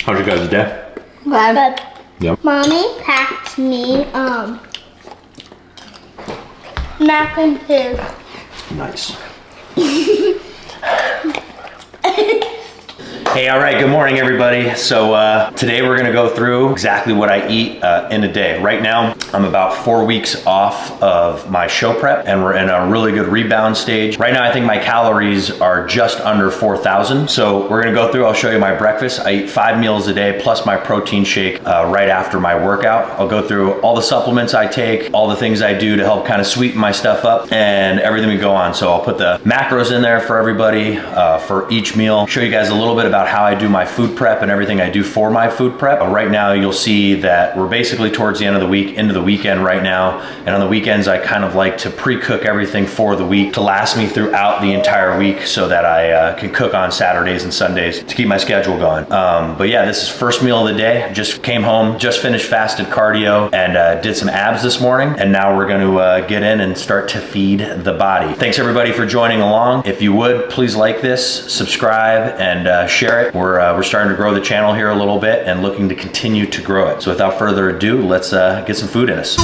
How's your guys' day? Good. Yep. Mommy packed me mac and cheese. Nice. Hey, all right, good morning, everybody. So today we're gonna go through exactly what I eat in a day. Right now, I'm about 4 weeks off of my show prep, and we're in a really good rebound stage. Right now, I think my calories are just under 4,000. So we're gonna go through, I'll show you my breakfast. I eat 5 meals a day, plus my protein shake right after my workout. I'll go through all the supplements I take, all the things I do to help kind of sweeten my stuff up, and everything we go on. So I'll put the macros in there for everybody for each meal. Show you guys a little bit about how I do my food prep and everything I do for my food prep. Right now you'll see that we're basically towards the end of the week, into the weekend right now. And on the weekends I kind of like to pre-cook everything for the week to last me throughout the entire week so that I can cook on Saturdays and Sundays to keep my schedule going. But yeah, this is first meal of the day. Just came home, just finished fasted cardio and did some abs this morning. And now we're gonna get in and start to feed the body. Thanks everybody for joining along. If you would, please like this, subscribe, and share it. We're starting to grow the channel here a little bit and looking to continue to grow it. So without further ado, let's get some food in us.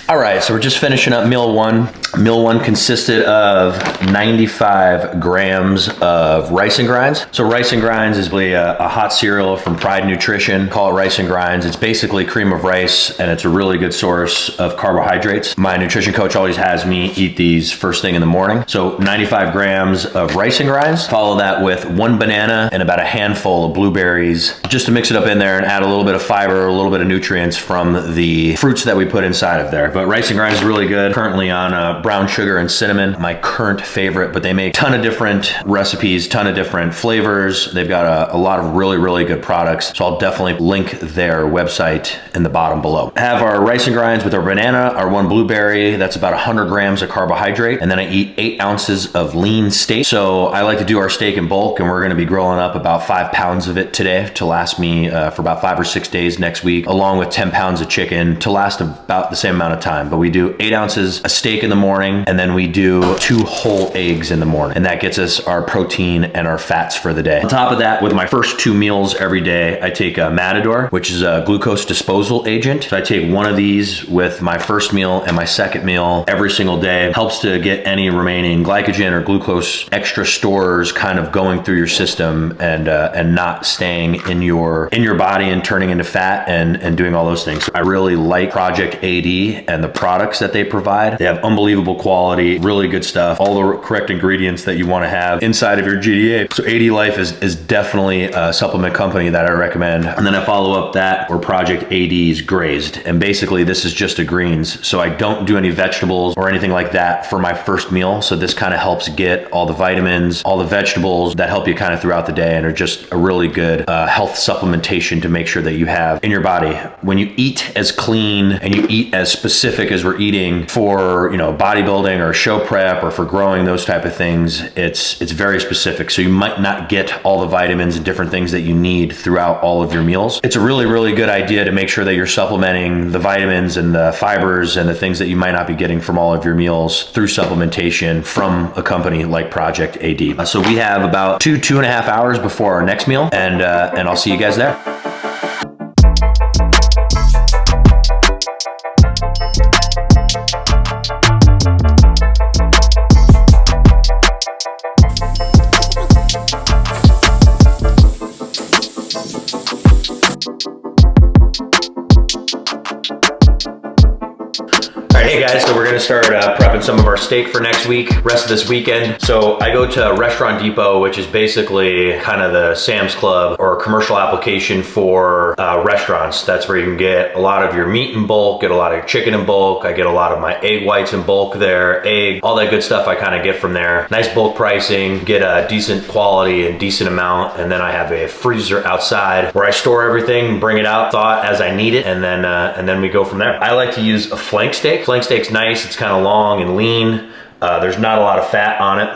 All right, so we're just finishing up meal one. Meal one consisted of 95 grams of Rice and Grinds. So Rice and Grinds is a hot cereal from Pride Nutrition. Call it Rice and Grinds. It's basically cream of rice, and it's a really good source of carbohydrates. My nutrition coach always has me eat these first thing in the morning. So 95 grams of Rice and Grinds. Follow that with 1 banana and about a handful of blueberries, just to mix it up in there and add a little bit of fiber, a little bit of nutrients from the fruits that we put inside of there. But Rice and Grinds is really good. Currently on brown sugar and cinnamon, my current favorite, but they make a ton of different recipes, ton of different flavors. They've got a lot of really, really good products. So I'll definitely link their website in the bottom below. Have our Rice and Grinds with our banana, our 1 blueberry, that's about 100 grams of carbohydrate. And then I eat 8 ounces of lean steak. So I like to do our steak in bulk, and we're gonna be grilling up about 5 pounds of it today to last me for about 5 or 6 days next week, along with 10 pounds of chicken to last about the same amount of time. But we do 8 ounces of steak in the morning, and then we do 2 whole eggs in the morning. And that gets us our protein and our fats for the day. On top of that, with my first 2 meals every day, I take a Matador, which is a glucose disposal agent. So I take 1 of these with my first meal and my second meal every single day. Helps to get any remaining glycogen or glucose extra stores kind of going through your system and not staying in your body and turning into fat and doing all those things. So I really like Project AD and the products that they provide. They have unbelievable quality, really good stuff, all the correct ingredients that you want to have inside of your GDA. So AD Life is definitely a supplement company that I recommend. And then I follow up that or Project AD's Grazed. And basically this is just a greens. So I don't do any vegetables or anything like that for my first meal. So this kind of helps get all the vitamins, all the vegetables that help you kind of throughout the day and are just a really good health supplementation to make sure that you have in your body. When you eat as clean and you eat as specific as we're eating for, you know, bodybuilding or show prep or for growing, those type of things, it's very specific. So you might not get all the vitamins and different things that you need throughout all of your meals. It's a really, really good idea to make sure that you're supplementing the vitamins and the fibers and the things that you might not be getting from all of your meals through supplementation from a company like Project AD. So we have about 2.5 hours before our next meal, and I'll see you guys there. Hey guys, so we're gonna start prepping some of our steak for next week, rest of this weekend. So I go to Restaurant Depot, which is basically kind of the Sam's Club or commercial application for restaurants. That's where you can get a lot of your meat in bulk, get a lot of your chicken in bulk. I get a lot of my egg whites in bulk there, egg, all that good stuff I kind of get from there. Nice bulk pricing, get a decent quality and decent amount. And then I have a freezer outside where I store everything, bring it out, thaw it as I need it, and then we go from there. I like to use a flank steak. Flank steak's nice, it's kind of long and lean. There's not a lot of fat on it.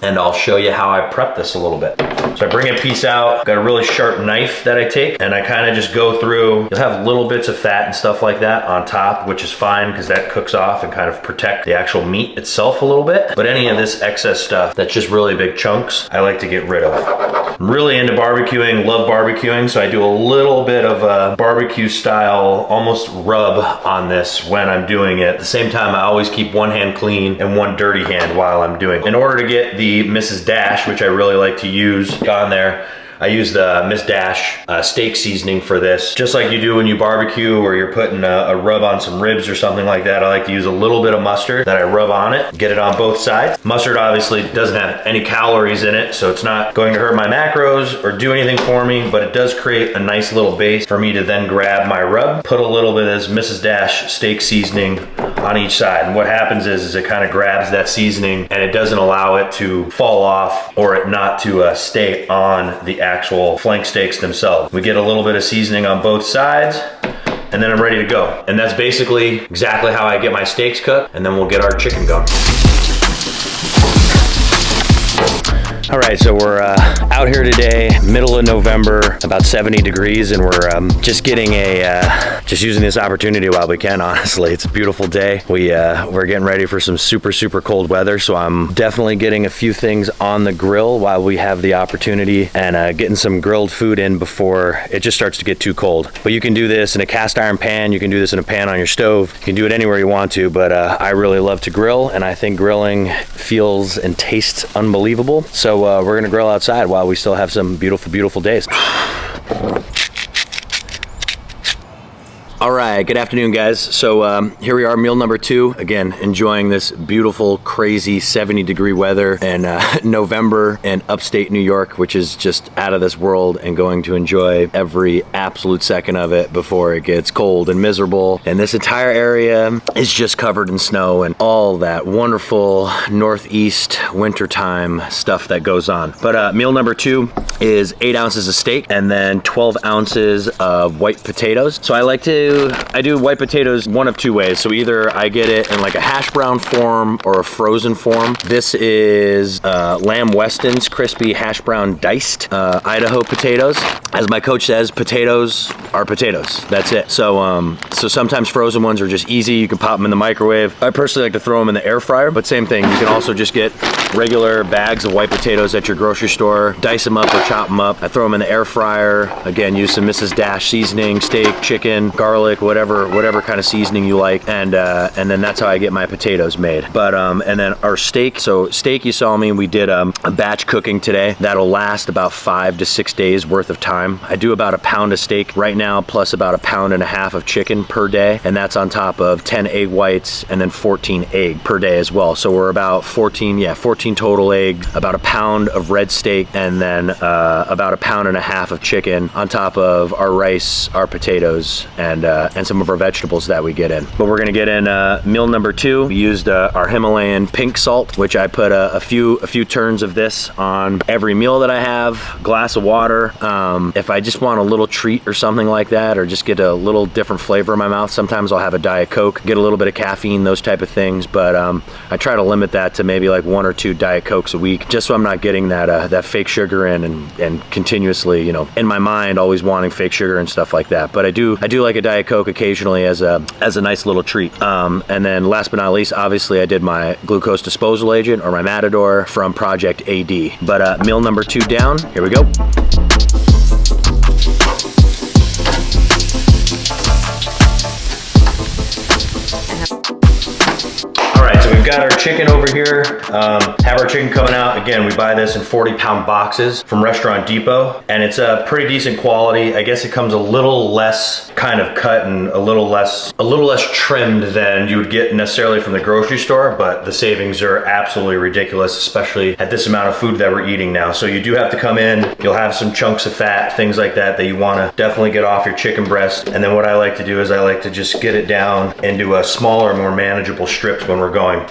and I'll show you how I prep this a little bit. So I bring a piece out, got a really sharp knife that I take, and I kind of just go through. You'll have little bits of fat and stuff like that on top, which is fine because that cooks off and kind of protect the actual meat itself a little bit. But any of this excess stuff that's just really big chunks, I like to get rid of. I'm really into barbecuing, love barbecuing, so I do a little bit of a barbecue style, almost rub on this when I'm doing it. At the same time, I always keep one hand clean and one dirty hand while I'm doing it. In order to get the Mrs. Dash, which I really like to use on there, I use the Miss Dash steak seasoning for this. Just like you do when you barbecue or you're putting a rub on some ribs or something like that, I like to use a little bit of mustard that I rub on it, get it on both sides. Mustard obviously doesn't have any calories in it, so it's not going to hurt my macros or do anything for me, but it does create a nice little base for me to then grab my rub, put a little bit of this Mrs. Dash steak seasoning on each side. And what happens is it kind of grabs that seasoning and it doesn't allow it to fall off or it not to stay on the actual flank steaks themselves. We get a little bit of seasoning on both sides and then I'm ready to go. And that's basically exactly how I get my steaks cooked, and then we'll get our chicken going. All right, so we're out here today, middle of November, about 70 degrees, and we're just getting just using this opportunity while we can, honestly. It's a beautiful day. We're getting ready for some super, super cold weather, so I'm definitely getting a few things on the grill while we have the opportunity and getting some grilled food in before it just starts to get too cold. But you can do this in a cast iron pan, you can do this in a pan on your stove, you can do it anywhere you want to, but I really love to grill, and I think grilling feels and tastes unbelievable. So we're gonna grill outside while we still have some beautiful, beautiful days. All right, good afternoon, guys. So here we are, meal number 2. Again, enjoying this beautiful, crazy 70-degree weather in November in upstate New York, which is just out of this world, and going to enjoy every absolute second of it before it gets cold and miserable. And this entire area is just covered in snow and all that wonderful northeast wintertime stuff that goes on. But meal number 2 is 8 ounces of steak and then 12 ounces of white potatoes. So I do white potatoes one of two ways. So either I get it in like a hash brown form or a frozen form. This is Lamb Weston's crispy hash brown diced Idaho potatoes. As my coach says, potatoes are potatoes. That's it. So so sometimes frozen ones are just easy. You can pop them in the microwave. I personally like to throw them in the air fryer, but same thing. You can also just get regular bags of white potatoes at your grocery store, dice them up or chop them up. I throw them in the air fryer. Again, use some Mrs. Dash seasoning, steak, chicken, garlic, whatever kind of seasoning you like, and then that's how I get my potatoes made. But and then our steak. So steak, you saw me, we did a batch cooking today. That'll last about 5 to 6 days worth of time. I do about a pound of steak right now, plus about a pound and a half of chicken per day, and that's on top of 10 egg whites and then 14 egg per day as well. So we're about 14 total egg, about a pound of red steak, and then about a pound and a half of chicken on top of our rice, our potatoes, and some of our vegetables that we get in. But we're gonna get in meal number 2. We used our Himalayan pink salt, which I put a few turns of this on every meal that I have. Glass of water. If I just want a little treat or something like that, or just get a little different flavor in my mouth, sometimes I'll have a Diet Coke, get a little bit of caffeine, those type of things. But I try to limit that to maybe like 1 or 2 Diet Cokes a week, just so I'm not getting that fake sugar in and continuously, you know, in my mind always wanting fake sugar and stuff like that. But I do like a Diet Coke occasionally as a nice little treat. And then last but not least, obviously I did my glucose disposal agent, or my Matador, from Project AD. But meal number 2 down, here we go. So we've got our chicken over here. Have our chicken coming out. Again, we buy this in 40-pound boxes from Restaurant Depot, and it's a pretty decent quality. I guess it comes a little less kind of cut and a little less trimmed than you would get necessarily from the grocery store, but the savings are absolutely ridiculous, especially at this amount of food that we're eating now. So you do have to come in, you'll have some chunks of fat, things like that you wanna definitely get off your chicken breast. And then what I like to do is I like to just get it down into a smaller, more manageable strips when we're going.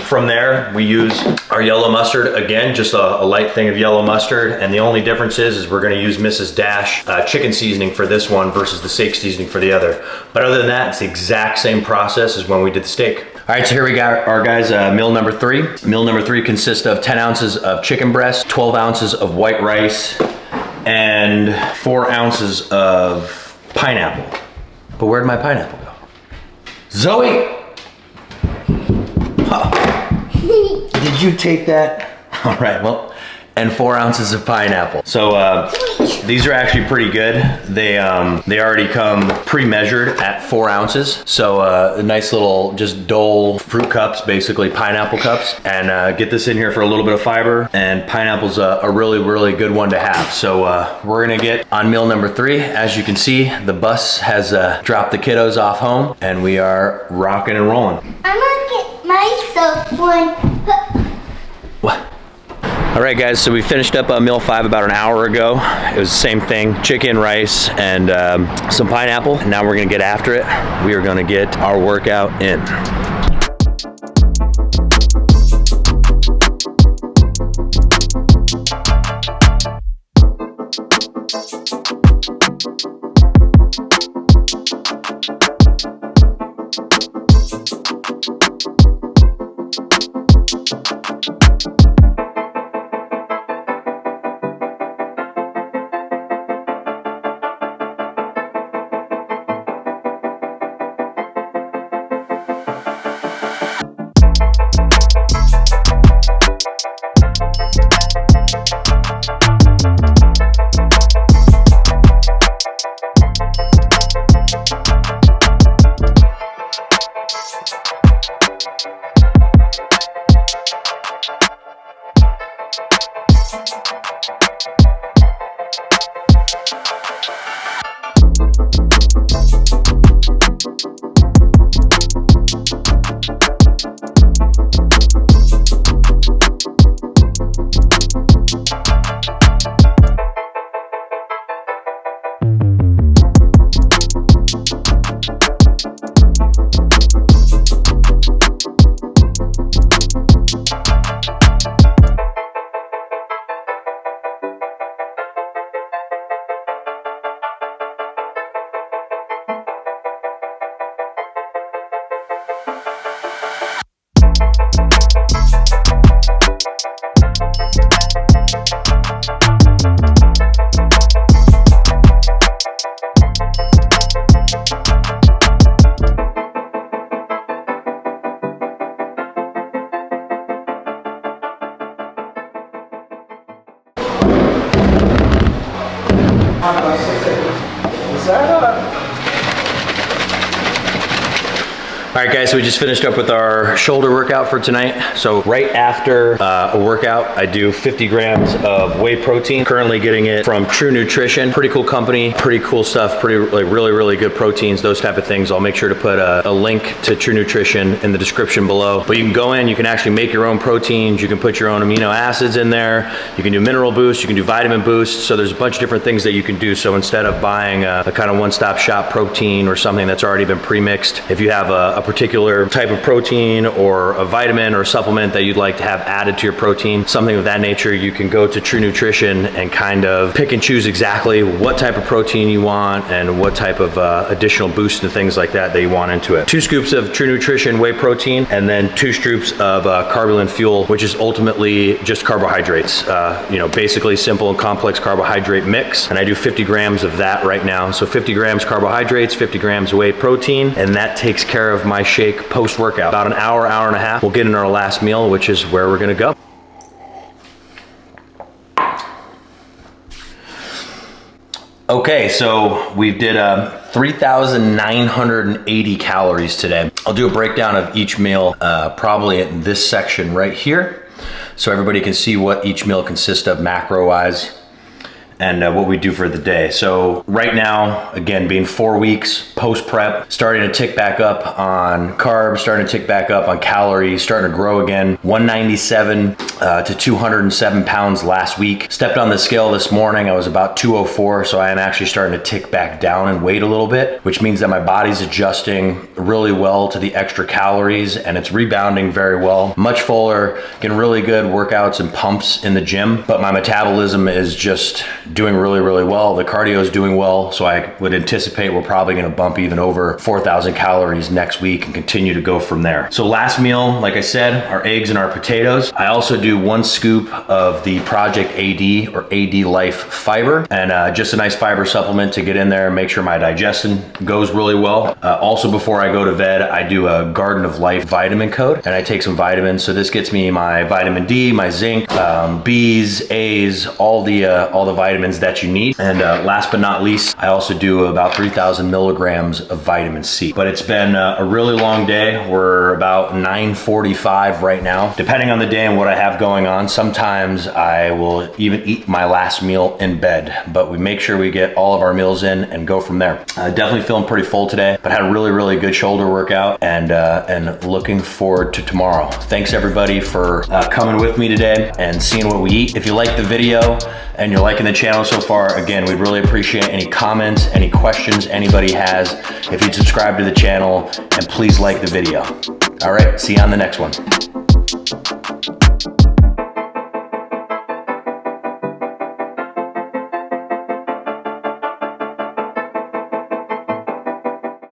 From there, we use our yellow mustard. Again, just a light thing of yellow mustard. And the only difference is we're gonna use Mrs. Dash chicken seasoning for this one versus the steak seasoning for the other. But other than that, it's the exact same process as when we did the steak. All right, so here we got our guys, meal number 3. Meal number 3 consists of 10 ounces of chicken breast, 12 ounces of white rice, and 4 ounces of pineapple. But where'd my pineapple go? Zoe! Huh. Did you take that? All right, well, and 4 ounces of pineapple. So these are actually pretty good. They already come pre-measured at 4 ounces. So a nice little just Dole fruit cups, basically pineapple cups. And get this in here for a little bit of fiber. And pineapple's a really, really good one to have. So we're gonna get on meal number 3. As you can see, the bus has dropped the kiddos off home and we are rocking and rolling. I'm gonna get myself one. What? All right, guys, so we finished up meal 5 about an hour ago. It was the same thing, chicken, rice, and some pineapple. And now we're gonna get after it. We are gonna get our workout in. All right, guys, so we just finished up with our shoulder workout for tonight. So right after a workout, I do 50 grams of whey protein. Currently getting it from True Nutrition. Pretty cool company, pretty cool stuff, really good proteins, those type of things. I'll make sure to put a link to True Nutrition in the description below. But you can go in, you can actually make your own proteins. You can put your own amino acids in there. You can do mineral boosts, you can do vitamin boosts. So there's a bunch of different things that you can do. So instead of buying a kind of one-stop shop protein or something that's already been pre-mixed, if you have a particular type of protein or a vitamin or a supplement that you'd like to have added to your protein, something of that nature, you can go to True Nutrition and kind of pick and choose exactly what type of protein you want and what type of additional boost and things like that you want into it. 2 scoops of True Nutrition whey protein and then 2 scoops of Carbolin Fuel, which is ultimately just carbohydrates. You know, basically simple and complex carbohydrate mix. And I do 50 grams of that right now. So 50 grams carbohydrates, 50 grams whey protein, and that takes care of my shake post-workout. About an hour, hour and a half, we'll get in our last meal, which is where we're gonna go. Okay, so we did 3,980 calories today. I'll do a breakdown of each meal probably in this section right here, so everybody can see what each meal consists of macro-wise and what we do for the day. So right now, again, being 4 weeks post-prep, starting to tick back up on carbs, starting to tick back up on calories, starting to grow again. 197 to 207 pounds last week. Stepped on the scale this morning, I was about 204, so I am actually starting to tick back down in weight a little bit, which means that my body's adjusting really well to the extra calories and it's rebounding very well. Much fuller, getting really good workouts and pumps in the gym, but my metabolism is just doing really, really well. The cardio is doing well, so I would anticipate we're probably gonna bump even over 4,000 calories next week and continue to go from there. So last meal, like I said, our eggs and our potatoes. I also do 1 scoop of the Project AD or AD Life fiber, and just a nice fiber supplement to get in there and make sure my digestion goes really well. Also, before I go to bed, I do a Garden of Life vitamin code, and I take some vitamins. So this gets me my vitamin D, my zinc, B's, A's, all the vitamins that you need. And last but not least, I also do about 3,000 milligrams of vitamin C. But it's been a really long day. We're about 9:45 right now. Depending on the day and what I have going on, sometimes I will even eat my last meal in bed. But we make sure we get all of our meals in and go from there. Definitely feeling pretty full today, but had a really, really good shoulder workout, and looking forward to tomorrow. Thanks everybody for coming with me today and seeing what we eat. If you like the video and you're liking the channel so far, again, we'd really appreciate any comments, any questions anybody has. If you'd subscribe to the channel, and please like the video. All right, see you on the next one.